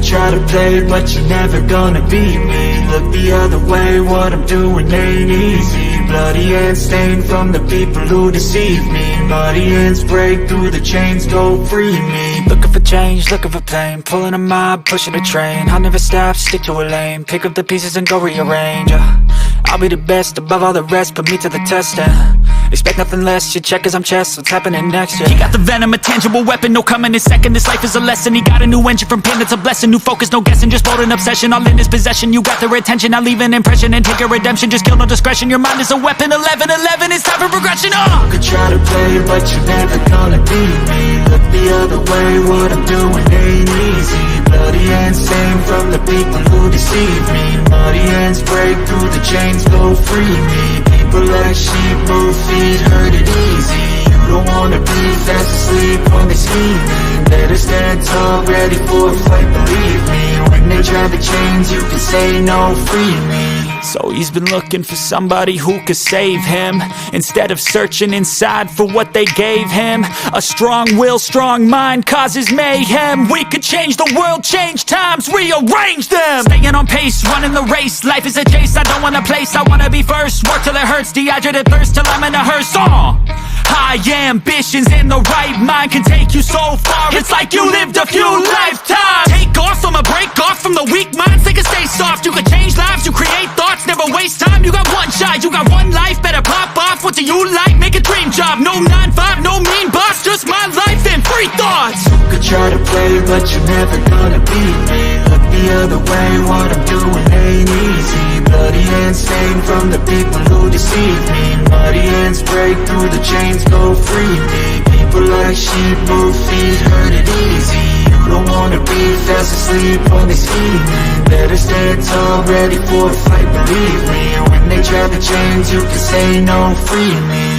try to play, but you're never gonna beat me. Look the other way, what I'm doing ain't easy. Bloody hands stained from the people who deceive me. Muddy hands break through the chains, go free me. Looking for change, looking for pain, pulling a mob, pushing a train. I'll never stop, stick to a lane, pick up the pieces and go rearrange. I'll be the best above all the rest, put me to the test and expect nothing less, your check is I'm chess, what's happening next, yeah. He got the venom, a tangible weapon, no coming in second. This life is a lesson, he got a new engine from pain, it's a blessing. New focus, no guessing, just bold and obsession, all in his possession. You got their attention, I'll leave an impression and take your redemption. Just kill, no discretion, your mind is a weapon. 11-11, it's time for progression, You could try to play, but you're never gonna beat me. Look the other way, what I'm doing ain't easy. Bloody hands stained from the people who deceive me. Muddy hands break through the chains, go free me. People like sheep move feet, hurt it easy. You don't wanna be fast asleep when they scheming. Better stand tall, ready for a fight, believe me. When they try the chains, you can say no, free me. So he's been looking for somebody who could save him, instead of searching inside for what they gave him. A strong will, strong mind causes mayhem. We could change the world, change times, rearrange them. Staying on pace, running the race. Life is a chase, I don't want a place, I wanna be first. Work till it hurts, dehydrated thirst till I'm in a hearse. High ambitions and the right mind can take you so far. It's like you lived a few lifetimes. Take off from a break off from the weak minds, they can stay soft. You can change lives, you create thoughts, never waste time. You got one shot, you got one life, better pop off. What do you like? Make a dream job. No 9-5, no mean boss, just my life and free thoughts. You could try to play, but you're never gonna beat me. Look the other way, what I'm doing ain't easy. Bloody hands stained from the people who deceive me. Muddy hands break through the chains, go free me. People like sheep move feet, hurt it easy. You don't wanna be fast asleep when they scheming. Better stand tall, ready for a fight, believe me. When they try the chains, you can say no, free me.